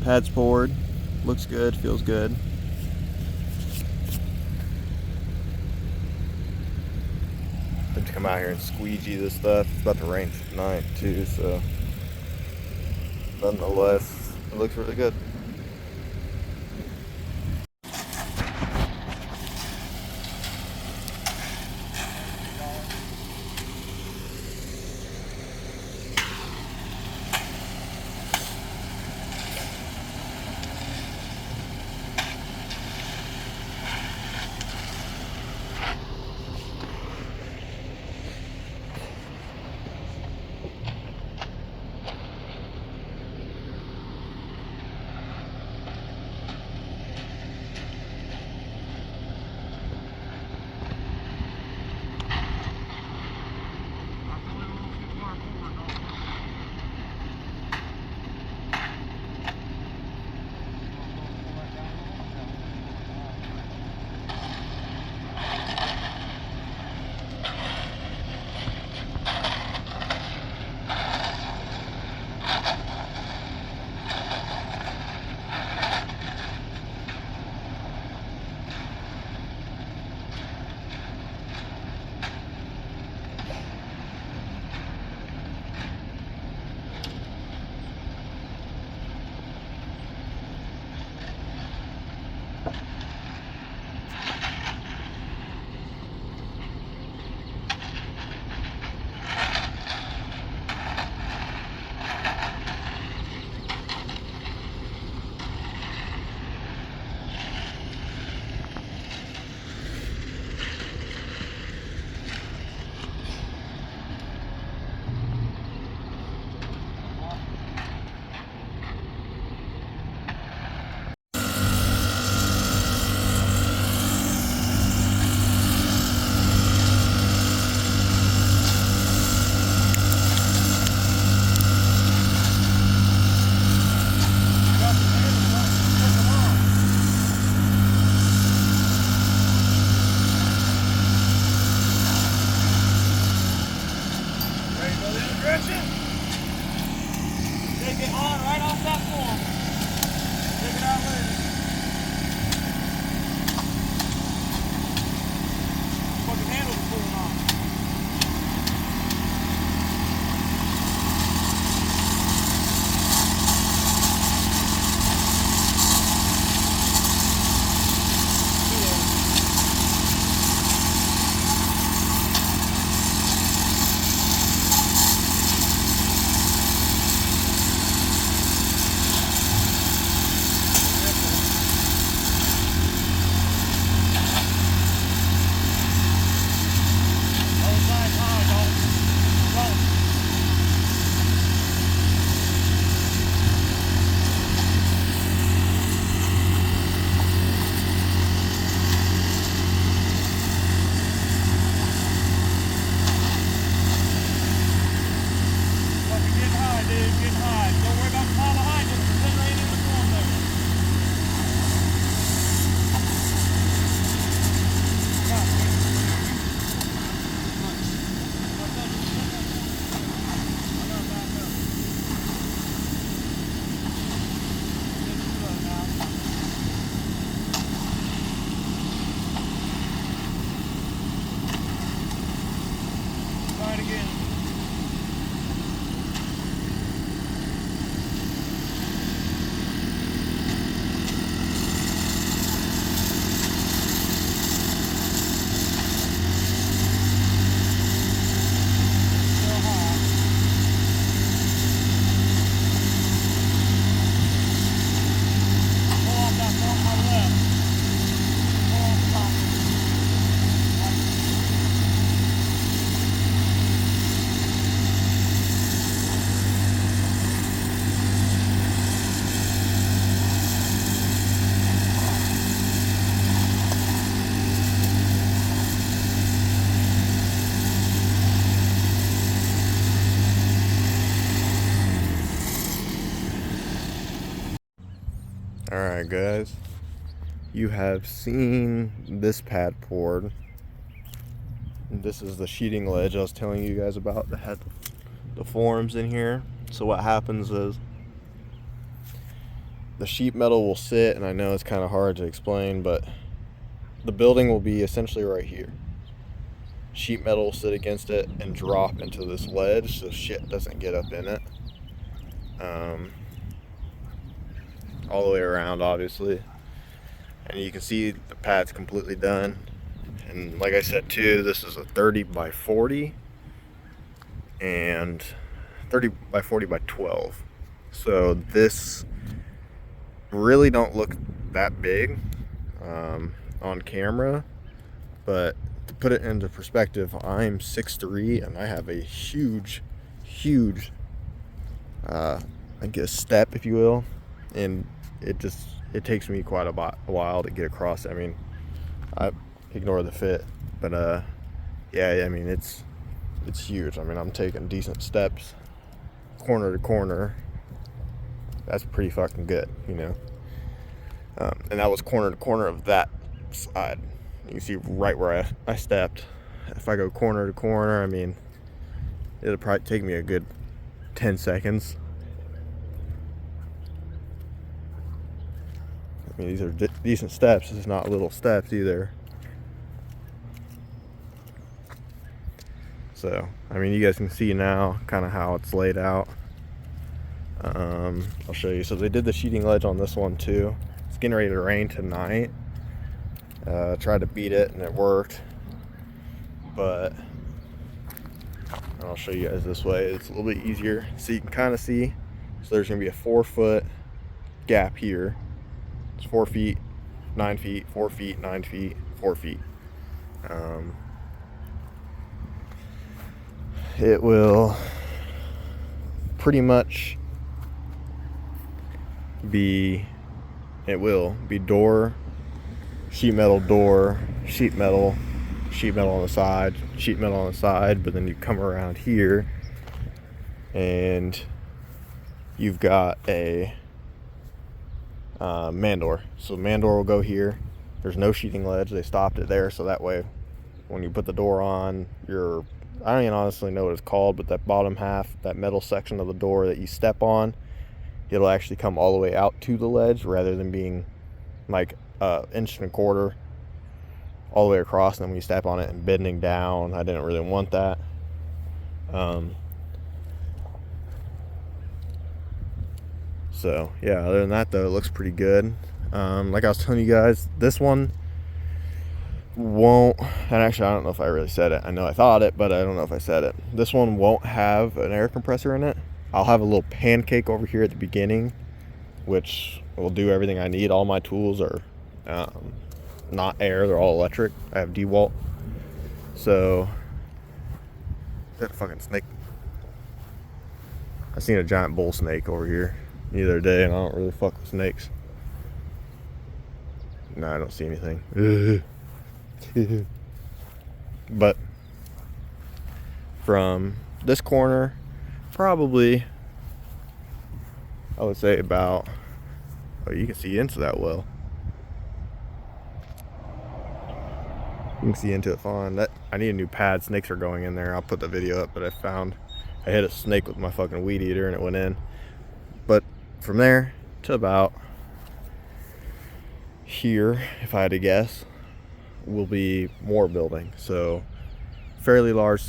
Pad's poured. Looks good, feels good. Have to come out here and squeegee this stuff. It's about to rain tonight too, so nonetheless, it looks really good. Alright guys, you have seen this pad poured. This is the sheeting ledge I was telling you guys about that had the forms in here. So what happens is the sheet metal will sit, and I know it's kind of hard to explain, but the building will be essentially right here. Sheet metal will sit against it and drop into this ledge so shit doesn't get up in it. All the way around, obviously. And you can see the pad's completely done. And like I said too, this is a 30 by 40 and 30 by 40 by 12. So this really don't look that big on camera, but to put it into perspective, I'm 6'3" and I have a huge I guess step, if you will, and it takes me quite a while to get across. I mean, I ignore the fit, but yeah, I mean it's huge. I mean, I'm taking decent steps corner to corner. That's pretty fucking good, you know. And that was corner to corner of that side. You can see right where I stepped. If I go corner to corner, I mean, it'll probably take me a good 10 seconds. I mean, these are decent steps. It's not little steps either. So, I mean, you guys can see now kind of how it's laid out. I'll show you. So they did the sheeting ledge on this one too. It's getting ready to rain tonight. Tried to beat it and it worked, but I'll show you guys this way. It's a little bit easier so you can kind of see. So there's gonna be a 4-foot gap here. It's 4 feet, 9 feet, 4 feet, 9 feet, 4 feet. It will pretty much be door, sheet metal, door, sheet metal on the side, sheet metal on the side, but then you come around here and you've got a man door. So man door will go here. There's no sheeting ledge. They stopped it there so that way when you put the door on, I don't even honestly know what it's called, but that bottom half, that metal section of the door that you step on, it'll actually come all the way out to the ledge rather than being like 1.25 inches all the way across, and then when you step on it and bending down, I didn't really want that. So yeah, other than that though, it looks pretty good. Like I was telling you guys, this one won't, and actually I don't know if I really said it. I know I thought it, but I don't know if I said it. This one won't have an air compressor in it. I'll have a little pancake over here at the beginning, which will do everything I need. All my tools are not air, they're all electric. I have DeWalt. So that fucking snake. I seen a giant bull snake over here the other day, and I don't really fuck with snakes. No, I don't see anything. But from this corner, probably I would say about, oh, you can see into that well. You can see into it fine. That I need a new pad. Snakes are going in there. I'll put the video up, but I hit a snake with my fucking weed eater and it went in. But from there to about here, if I had to guess, will be more building. So fairly large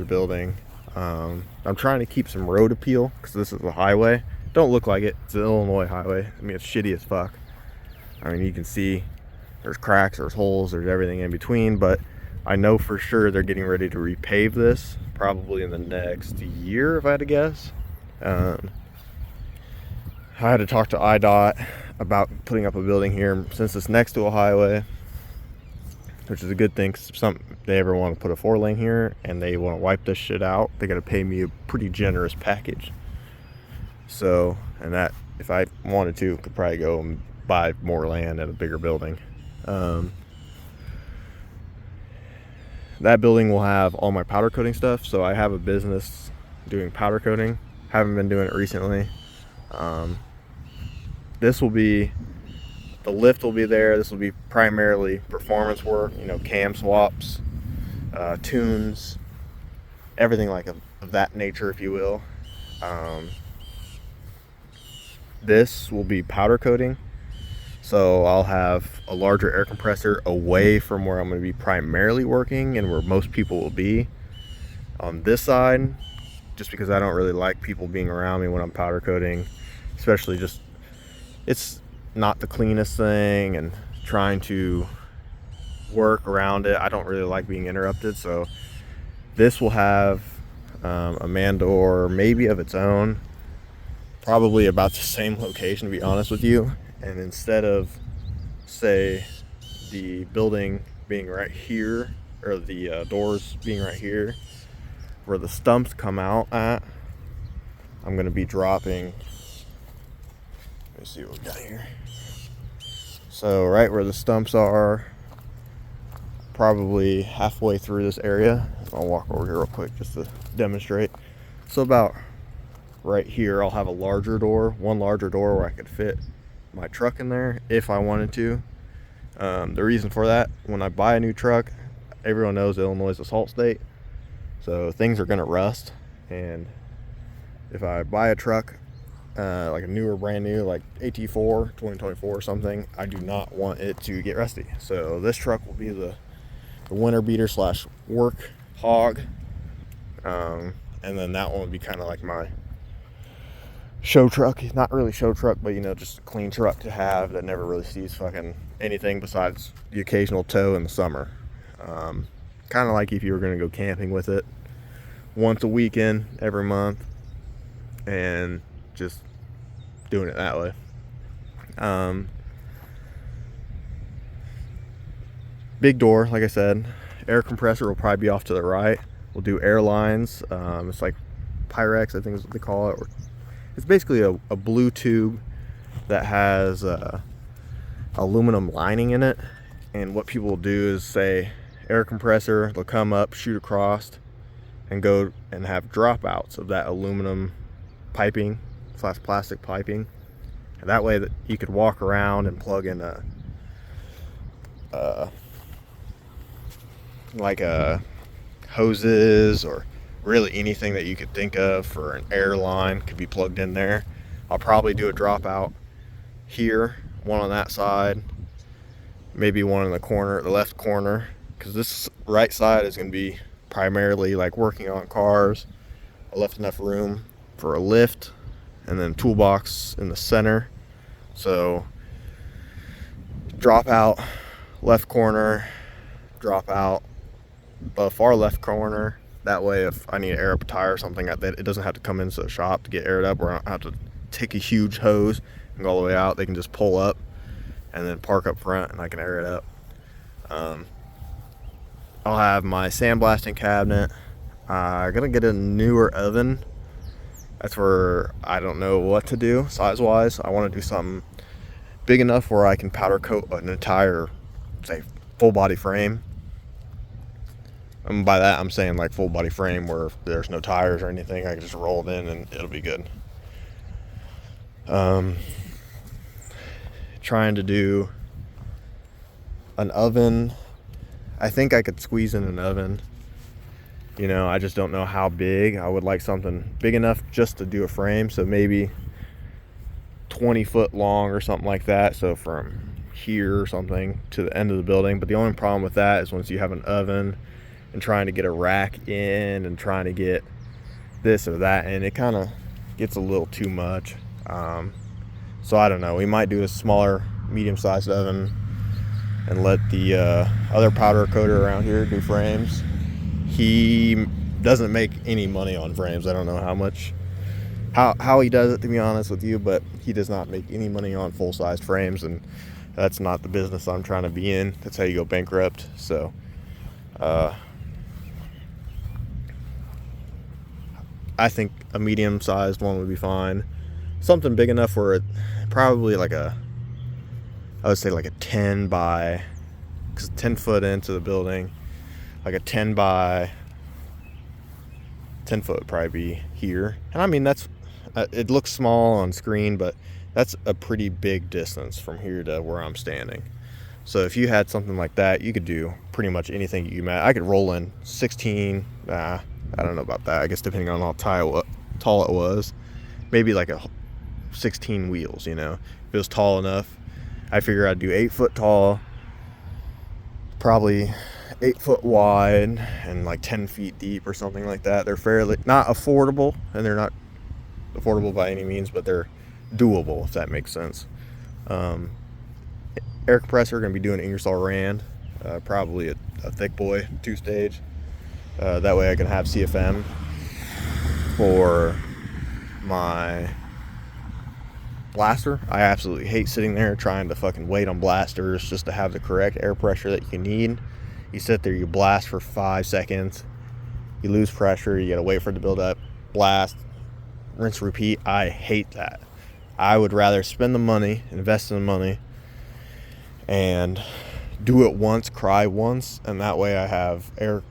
building. I'm trying to keep some road appeal because this is a highway. Don't look like it. It's an Illinois highway. I mean, it's shitty as fuck. I mean, you can see there's cracks, there's holes, there's everything in between, but I know for sure they're getting ready to repave this probably in the next year, if I had to guess. I had to talk to IDOT about putting up a building here since it's next to a highway, which is a good thing, because if they ever want to put a 4-lane here and they want to wipe this shit out, they got to pay me a pretty generous package. So, and that, if I wanted to, could probably go and buy more land at a bigger building. That building will have all my powder coating stuff. So I have a business doing powder coating. Haven't been doing it recently. This will be, the lift will be there. This will be primarily performance work, you know, cam swaps, tunes, everything like of that nature, if you will. this will be powder coating. So I'll have a larger air compressor away from where I'm going to be primarily working and where most people will be on this side, just because I don't really like people being around me when I'm powder coating, especially just, it's not the cleanest thing, and trying to work around it, I don't really like being interrupted. So this will have a man door maybe of its own, probably about the same location, to be honest with you. And instead of, say, the building being right here, or the doors being right here where the stumps come out at, I'm going to be dropping, let me see what we got here. So right where the stumps are, probably halfway through this area. I'll walk over here real quick just to demonstrate. So about right here, I'll have a larger door, one larger door where I could fit my truck in there if I wanted to. The reason for that, when I buy a new truck, everyone knows Illinois is a salt state, so things are going to rust. And if I buy a truck, like a newer, brand new, like AT4 2024 or something, I do not want it to get rusty. So this truck will be the winter beater slash work hog, and then that one would be kind of like my show truck. Not really show truck, but you know, just a clean truck to have that never really sees fucking anything besides the occasional tow in the summer. Kind of like if you were going to go camping with it once a weekend every month and just doing it that way. Big door, like I said. Air compressor will probably be off to the right. We'll do air lines. It's like Pyrex, I think is what they call it. It's basically a blue tube that has aluminum lining in it. And what people will do is say air compressor, they'll come up, shoot across, and go and have dropouts of that aluminum piping slash plastic piping. And that way that you could walk around and plug in hoses, or really anything that you could think of for an air line could be plugged in there. I'll probably do a dropout here, one on that side, maybe one in the corner, the left corner, because this right side is going to be primarily like working on cars. I left enough room for a lift and then toolbox in the center. So drop out left corner, drop out the far left corner. That way if I need to air up a tire or something like that, it doesn't have to come into the shop to get aired up, or I don't have to take a huge hose and go all the way out. They can just pull up and then park up front and I can air it up. I'll have my sandblasting cabinet. I'm gonna get a newer oven. That's where I don't know what to do size wise. I want to do something big enough where I can powder coat an entire, say, full body frame. And by that I'm saying like full body frame where if there's no tires or anything, I can just roll it in and it'll be good. Trying to do an oven. I think I could squeeze in an oven. You know, I just don't know how big. I would like something big enough just to do a frame. So maybe 20 foot long or something like that. So from here or something to the end of the building. But the only problem with that is once you have an oven and trying to get a rack in and trying to get this or that, and it kind of gets a little too much. So I don't know. We might do a smaller, medium-sized oven and let the other powder coater around here do frames. He doesn't make any money on frames. I don't know how he does it, to be honest with you, but he does not make any money on full-size frames, and that's not the business I'm trying to be in. That's how you go bankrupt. So I think a medium-sized one would be fine. Something big enough where it probably like I would say like a 10 by, because 10 foot into the building, like a 10 by 10 foot would probably be here. And I mean, that's, it looks small on screen, but that's a pretty big distance from here to where I'm standing. So if you had something like that, you could do pretty much anything you met. I could roll in 16, I don't know about that. I guess depending on how tall it was, maybe like a 16 wheels, you know. If it was tall enough, I figure I'd do 8 foot tall, probably 8 foot wide, and like 10 feet deep or something like that. They're fairly not affordable, and they're not affordable by any means, but they're doable, if that makes sense. Air compressor, going to be doing Ingersoll Rand, probably a thick boy 2-stage. That way I can have CFM for my blaster. I absolutely hate sitting there trying to fucking wait on blasters just to have the correct air pressure that you need. You sit there, you blast for 5 seconds, you lose pressure, you gotta wait for it to build up, blast, rinse, repeat. I hate that. I would rather spend the money, invest in the money, and do it once, cry once, and that way I have air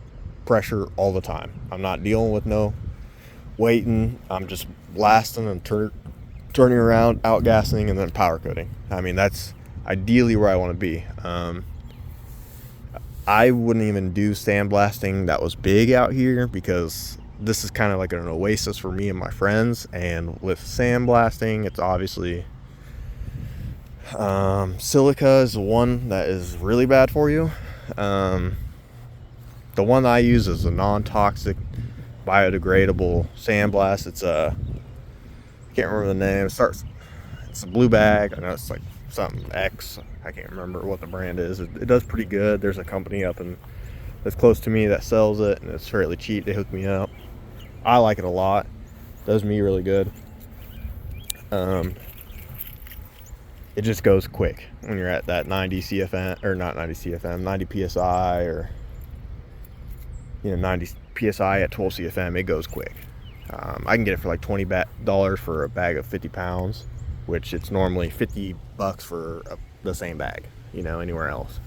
pressure all the time. I'm not dealing with no waiting. I'm just blasting and turning around, outgassing, and then power coating. I mean, that's ideally where I want to be. I wouldn't even do sandblasting that was big out here, because this is kind of like an oasis for me and my friends. And with sandblasting, it's obviously silica is the one that is really bad for you. The one I use is a non-toxic, biodegradable sandblast. It's a, I can't remember the name. It's a blue bag. I know it's like something X. I can't remember what the brand is. It does pretty good. There's a company up in that's close to me that sells it, and it's fairly cheap. They hooked me up. I like it a lot. It does me really good. It just goes quick when you're at that 90 CFM, or not 90 CFM, 90 PSI, or 90 PSI at 12 CFM. It goes quick. I can get it for like $20 for a bag of 50 pounds, which it's normally $50 for the same bag, anywhere else.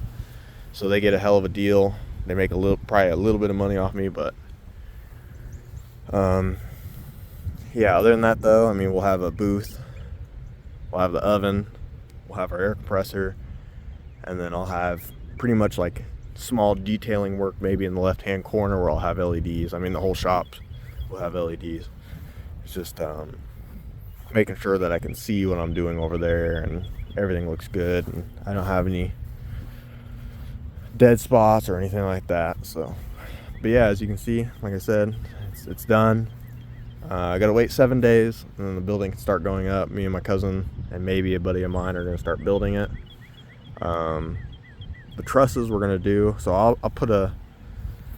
So they get a hell of a deal. They make probably a little bit of money off me, but yeah, other than that though, we'll have a booth, we'll have the oven, we'll have our air compressor, and then I'll have pretty much like small detailing work maybe in the left hand corner where I'll have LEDs. The whole shop will have LEDs. It's just making sure that I can see what I'm doing over there and everything looks good and I don't have any dead spots or anything like that. So, but yeah, as you can see, like I said, it's done. I gotta wait 7 days and then the building can start going up. Me and my cousin and maybe a buddy of mine are gonna start building it. The trusses we're gonna do, so I'll put a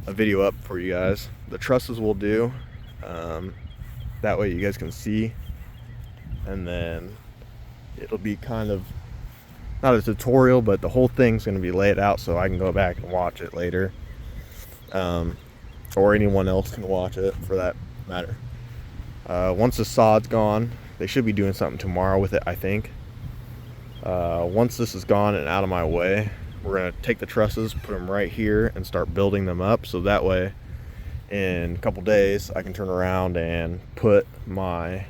video up for you guys. The trusses we'll do, that way you guys can see, and then it'll be kind of not a tutorial, but the whole thing's gonna be laid out so I can go back and watch it later, or anyone else can watch it for that matter. Once the sod's gone, they should be doing something tomorrow with it, I think. Once this is gone and out of my way, we're gonna take the trusses, put them right here, and start building them up, so that way in a couple days I can turn around and put my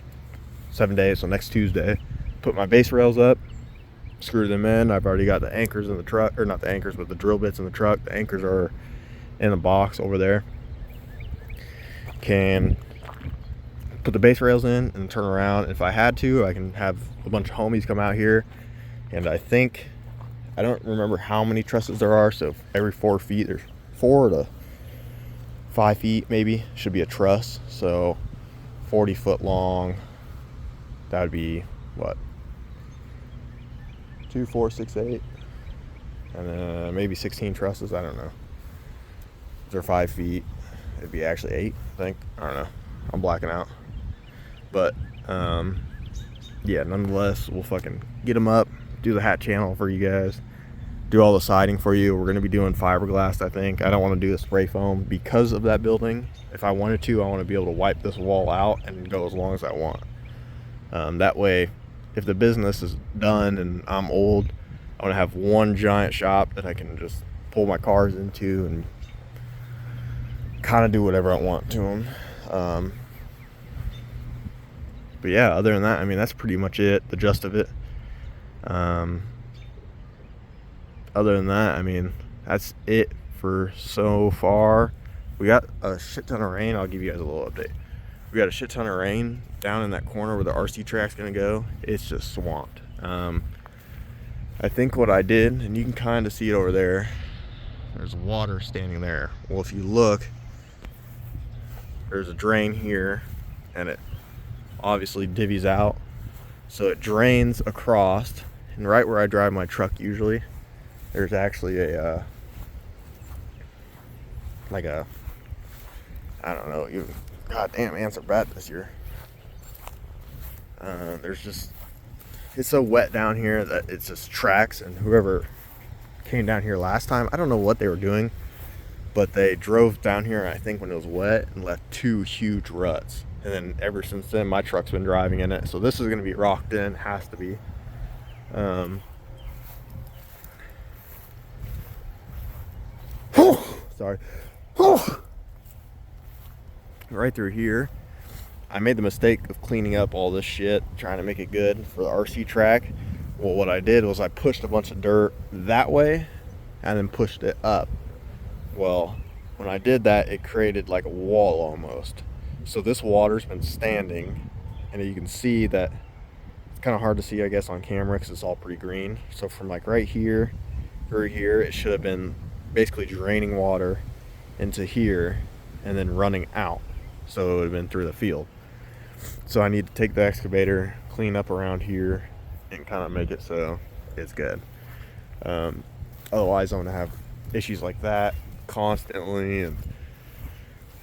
7 days, so next Tuesday, put my base rails up, screw them in. I've already got the anchors in the truck, or not the anchors, but the drill bits in the truck. The anchors are in the box over there. Can put the base rails in and turn around. If I had to, I can have a bunch of homies come out here, and I don't remember how many trusses there are, so every 4 feet, there's 4 to 5 feet maybe, should be a truss. So 40 foot long, that would be what, 2, 4, 6, 8, and then maybe 16 trusses. I don't know. If they're 5 feet, it'd be actually 8, I think. I don't know, I'm blacking out, but yeah, nonetheless, we'll fucking get them up, do the hat channel for you guys, do all the siding for you. We're going to be doing fiberglass, I think. I don't want to do the spray foam because of that building. If I wanted to, I want to be able to wipe this wall out and go as long as I want. That way, if the business is done and I'm old, I want to have one giant shop that I can just pull my cars into and kind of do whatever I want to them. But yeah, other than that, that's pretty much it, the gist of it. Other than that, that's it for so far. We got a shit ton of rain. I'll give you guys a little update. We got a shit ton of rain down in that corner where the RC track's gonna go. It's just swamped. I think what I did, and you can kind of see it over there, there's water standing there. Well, if you look, there's a drain here, and it obviously divvies out. So it drains across, and right where I drive my truck usually, there's actually a, like a, I don't know, you, goddamn, ants are bad this year. There's just, it's so wet down here that it's just tracks, and whoever came down here last time, I don't know what they were doing, but they drove down here, I think when it was wet, and left 2 huge ruts. And then ever since then, my truck's been driving in it. So this is going to be rocked in, has to be. Sorry. Right through here, I made the mistake of cleaning up all this shit, trying to make it good for the RC track. Well, what I did was I pushed a bunch of dirt that way and then pushed it up. Well, when I did that, it created like a wall almost. So this water's been standing, and you can see that it's kind of hard to see, I guess, on camera because it's all pretty green. So from like right here through here, it should have been basically draining water into here and then running out. So it would have been through the field. So I need to take the excavator, clean up around here, and kind of make it so it's good. Otherwise, I'm gonna have issues like that constantly, and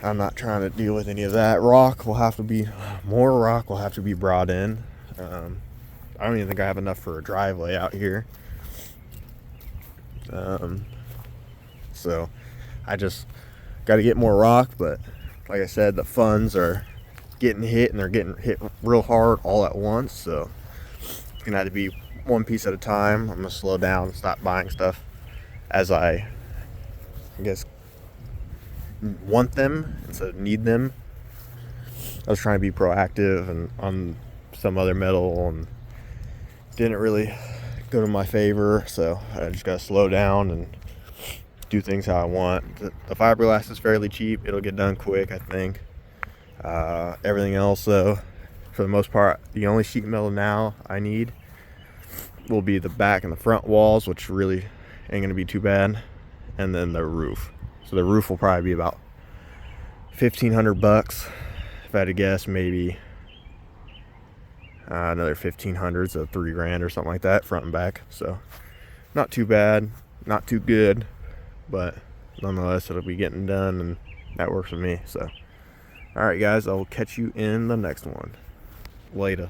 I'm not trying to deal with any of that. More rock will have to be brought in. I don't even think I have enough for a driveway out here. So I just got to get more rock, but like I said, the funds are getting hit, and they're getting hit real hard all at once. So it's gonna have to be one piece at a time. I'm gonna slow down, stop buying stuff as I guess want them instead of need them. I was trying to be proactive and on some other metal, and didn't really go to my favor, so I just gotta slow down and do things how I want. The fiberglass is fairly cheap. It'll get done quick, I think. Everything else, though, for the most part, the only sheet metal now I need will be the back and the front walls, which really ain't gonna be too bad, and then the roof. So the roof will probably be about $1,500. If I had to guess, maybe another 1,500, so $3,000 or something like that, front and back. So not too bad, not too good, but nonetheless, it'll be getting done, and that works for me. So, all right, guys, I will catch you in the next one. Later.